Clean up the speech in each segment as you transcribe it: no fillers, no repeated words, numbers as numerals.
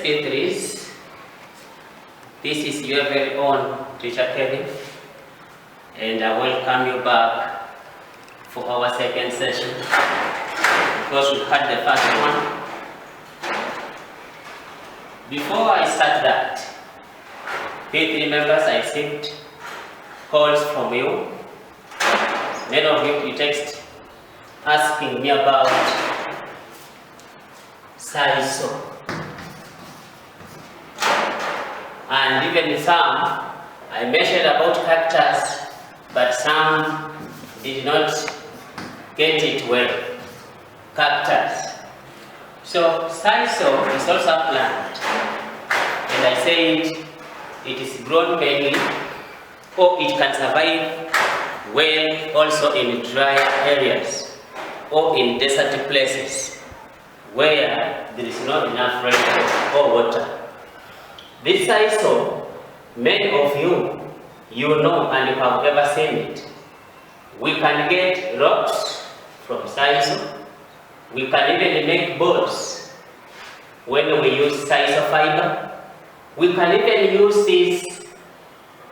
P3s, this is your very own teacher Kevin, and I welcome you back for our second session because we had the first one. Before I start that, P3 members, I received calls from you. Many of you text asking me about SAISO. And even some, I mentioned about characters, but some did not get it well. Characters. So SAISO is also a plant, and I said it is grown mainly, or it can survive well also in dry areas or in desert places where there is not enough rain or water. This SAISO, many of you know and you have ever seen it. We can get rocks from SAISO. We can even make boards when we use SAISO fiber. We can even use this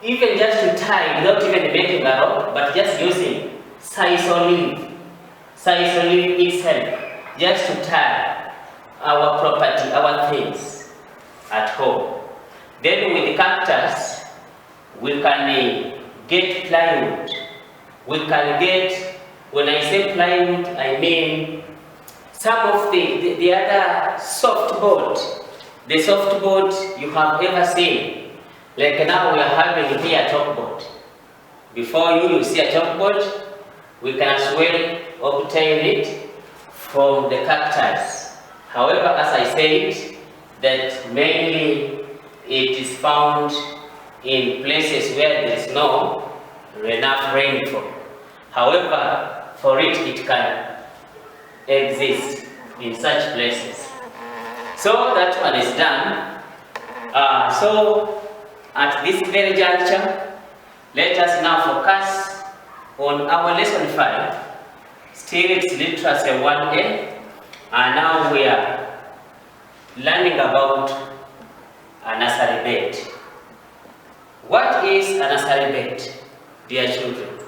even just to tie without even making a rope, but just using SAISO leaf. SAISO leaf itself, just to tie our property, our things at home. Then with the cactus, we can get plywood. We can get, when I say plywood, I mean some of the other soft board. The soft board you have ever seen. Like now we are having here a chalkboard. Before you see a chalkboard, we can as well obtain it from the cactus. However, as I said, that mainly it is found in places where there is no enough rainfall. However, for it can exist in such places. So that one is done. So at this very juncture, let us now focus on our lesson 5. Still it's literacy 1A, and now we are learning about a nursery bed. What is a nursery bed, dear children?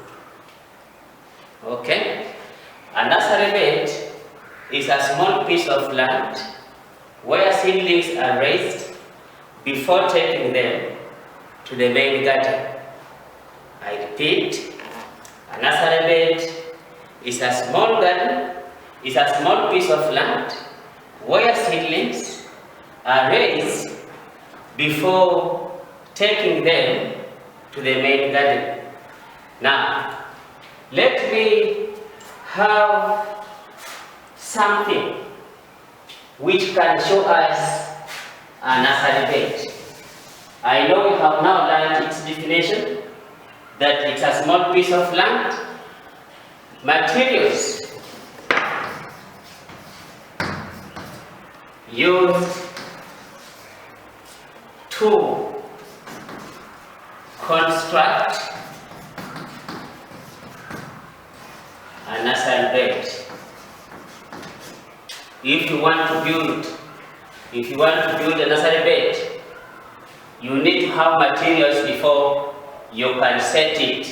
Okay, a nursery bed is a small piece of land where seedlings are raised before taking them to the main garden. I repeat, a nursery bed is a small garden, is a small piece of land where seedlings are raised before taking them to the main garden. Now, let me have something which can show us a nursery bed. I know we have now learned its definition, that it's a small piece of land. Materials used to construct a nursery bed. If you want to build a nursery bed, you need to have materials before you can set it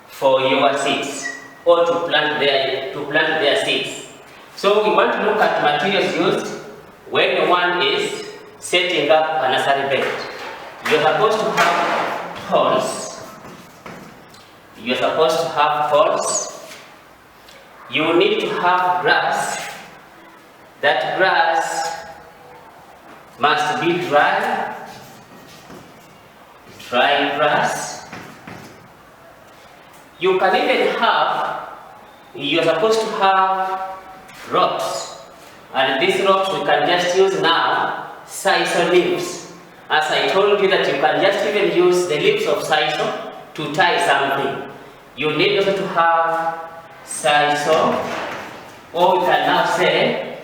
for your seeds or to plant their seeds. So we want to look at materials used when one is setting up a nursery bed. You're supposed to have poles. You're supposed to have poles. You need to have grass. That grass must be dry grass. You can even you're supposed to have ropes. And these ropes we can just use now SAISO leaves. As I told you that you can just even use the leaves of SAISO to tie something. You need also to have SAISO, or we can now say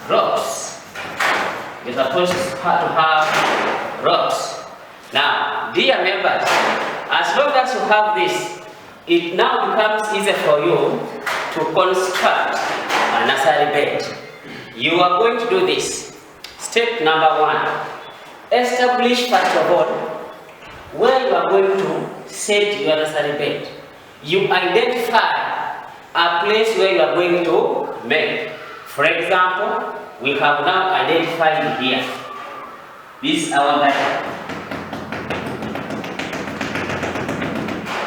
ropes. You're supposed to have ropes. Now, dear members, as long as you have this, it now becomes easier for you to construct a nursery bed. You are going to do this. Step number 1. Establish first of all where you are going to set your nursery bed. You identify a place where you are going to make. For example, we have now identified here. This is our garden.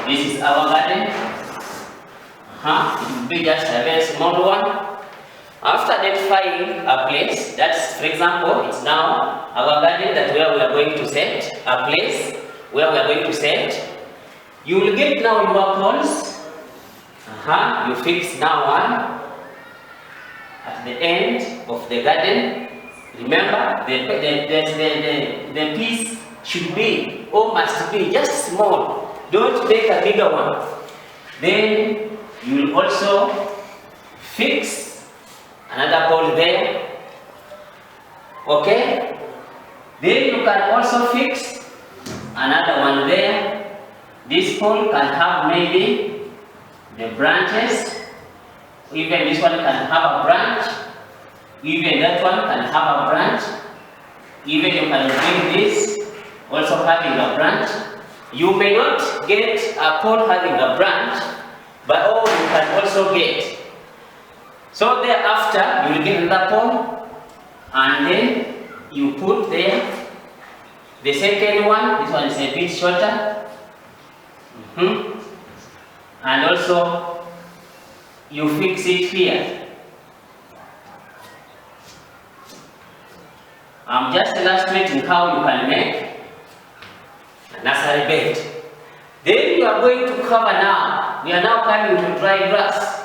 This is our garden. It will be just a very small one. After identifying a place, that's, for example, it's now our garden that where we are going to set, a place where we are going to set. You will get now your poles. You fix now one at the end of the garden. Remember, the piece should be or must be just small. Don't make a bigger one. Then you will also fix another pole there. Okay? Then you can also fix another one there. This pole can have maybe the branches. Even this one can have a branch. Even that one can have a branch. Even you can bring this also having a branch. You may not get a pole having a branch, but you can also get. So thereafter, you will get another pole, and then you put there the second one. This one is a bit shorter. And also, you fix it here. I'm just illustrating how you can make a nursery bed. Then you are going to cover now. We are now coming to dry grass.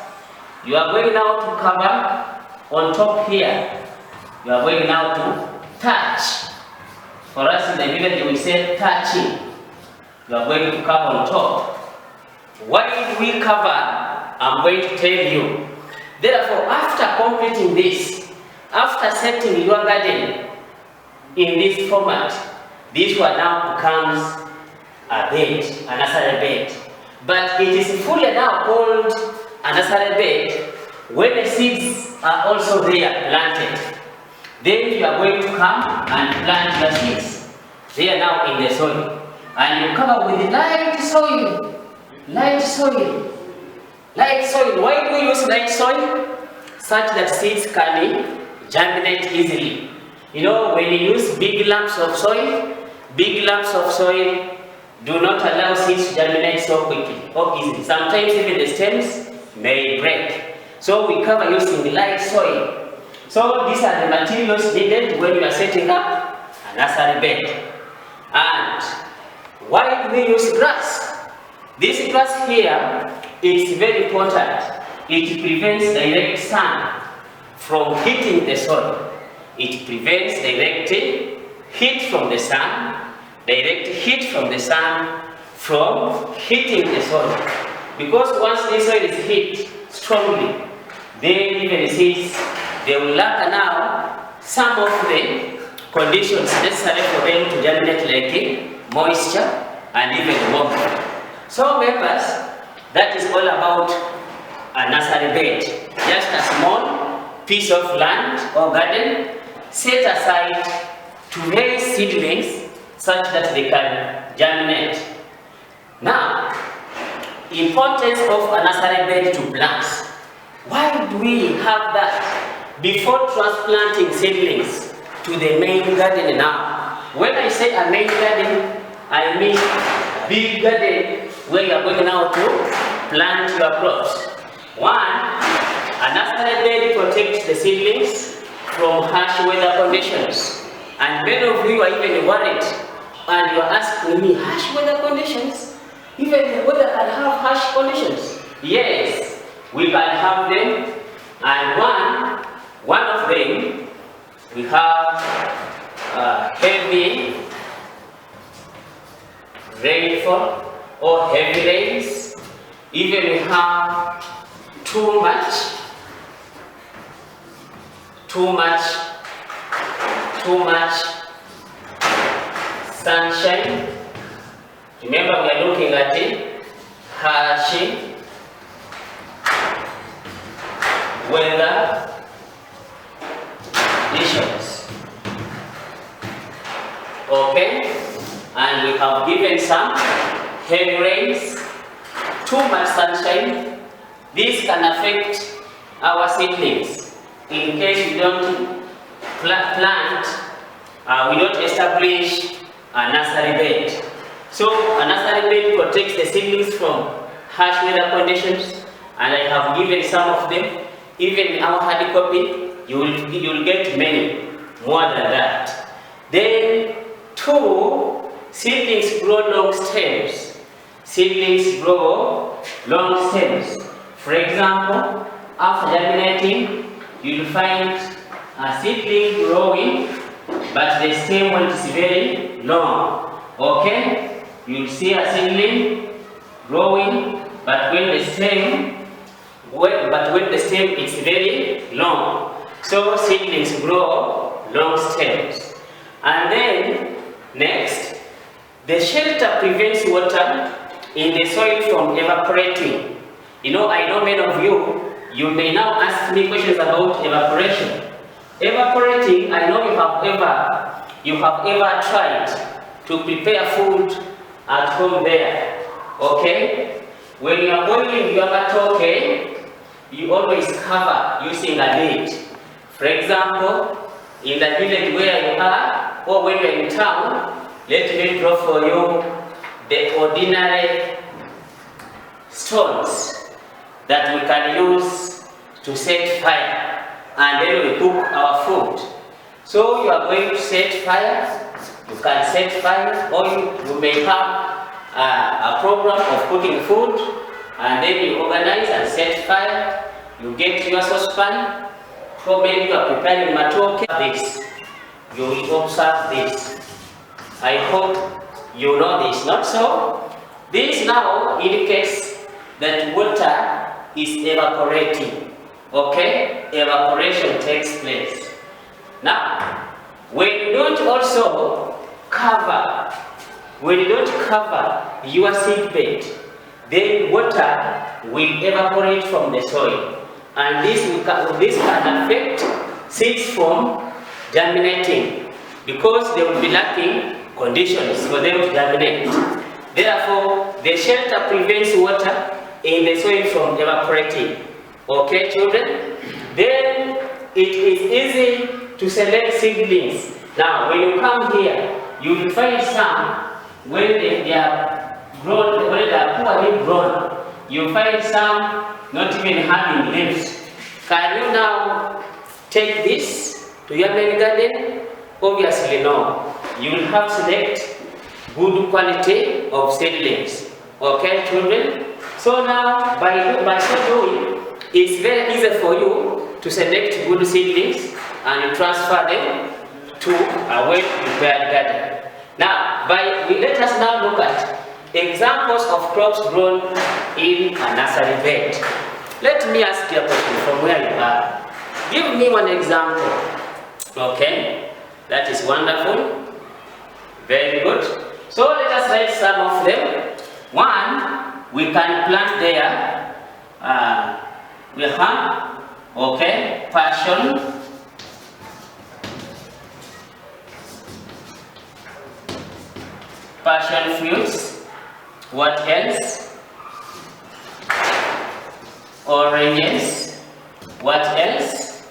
You are going now to cover on top here. You are going now to touch. For us in the village, we say touching. You are going to cover on top. Why did we cover? I'm going to tell you. Therefore, after completing this, after setting your garden in this format, this one now becomes a bed, a nursery bed. But it is fully now called a nursery bed when the seeds are also there planted. Then you are going to come and plant the seeds. They are now in the soil. And you cover with light soil. Light soil. Light soil. Why do we use light soil? Such that seeds can germinate easily. You know, when you use big lumps of soil do not allow seeds to germinate so quickly or easily. Sometimes even the stems may break. So we cover using light soil. So these are the materials needed when you are setting up a nursery bed. And why do we use grass? This grass here is very important. It prevents direct sun from hitting the soil. It prevents direct heat from the sun, from hitting the soil. Because once the soil is hit strongly, then even the seeds, they will lack now some of the conditions necessary for them to germinate, like moisture and even warmth. So members, that is all about a nursery bed. Just a small piece of land or garden set aside to raise seedlings such that they can germinate. Now, importance of a nursery bed to plants. Why do we have that before transplanting seedlings to the main garden now? When I say a main garden, I mean a big garden where you are going now to plant your crops. One, a nursery bed protects the seedlings from harsh weather conditions. And many of you are even worried and you are asking me, harsh weather conditions? Even the weather can have harsh conditions. Yes, we can have them. And one of them, we have heavy rainfall or heavy rains. Even we have too much sunshine. Remember, we are looking at it, harsh weather conditions. Okay? And we have given some heavy rains, too much sunshine. This can affect our seedlings. In case we don't plant, we don't establish a nursery bed. So a nursery bed protects the seedlings from harsh weather conditions, and I have given some of them. Even in our hard copy, you will get many more than that. Then 2, seedlings grow long stems. Seedlings grow long stems. For example, after germinating, you will find a seedling growing, but the stem one is very long. Okay? You will see a seedling growing, but when the stem is very long. So seedlings grow long stems. And then next, the shelter prevents water in the soil from evaporating. I know many of you may now ask me questions about evaporation. Evaporating, I know you have ever tried to prepare food at home there. Okay? When you are boiling your matoke, you always cover using a lid. For example, in the village where you are, or when you are in town, let me draw for you the ordinary stones that we can use to set fire, and then we cook our food. So you are going to set fire, you can set fire, or you may have a program of cooking food, and then you organize and set fire. You get your saucepan, so maybe you are preparing matoke. This, you will observe this. I hope you know this, not so? This now indicates that water is evaporating. Okay? Evaporation takes place. Now, when you don't cover your seed bed, then water will evaporate from the soil. And this can affect seeds from germinating, because they will be lacking conditions for them to germinate. Therefore, the shelter prevents water in the soil from evaporating. Okay, children? Then it is easy to select seedlings. Now, when you come here, you will find some when they are grown, when they are poorly grown. You find some not even having leaves. Can you now take this to your main garden? Obviously no. You will have to select good quality of seedlings. Okay, children? So now, by so doing, it's very easy for you to select good seedlings and transfer them to a well-prepared garden. Now, let us now look at examples of crops grown in a nursery bed. Let me ask you a question from where you are. Give me one example. Okay, that is wonderful. Very good. So let us write some of them. One, we can plant there. We have, okay, passion, fruits. What else? Oranges. What else?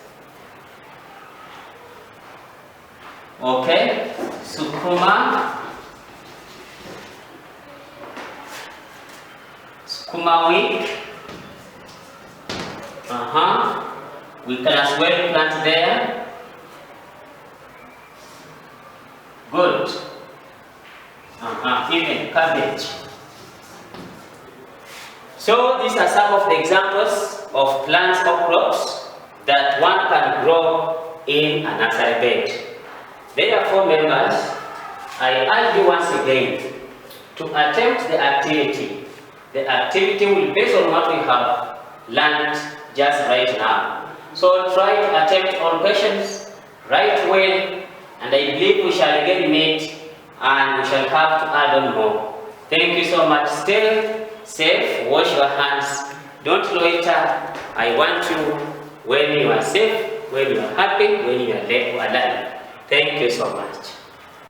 Okay, sukuma wiki. We can as well plant there. Good. Even cabbage. So these are some of the examples of plants or crops that one can grow in a nursery bed. Therefore, members, I urge you once again to attempt the activity. The activity will be based on what we have learned just right now. So try to attempt all questions, write well, and I believe we shall get meet and we shall have to add on more. Thank you so much. Stay safe, wash your hands, don't loiter. I want you when you are safe, when you are happy, when you are alive. Thank you so much.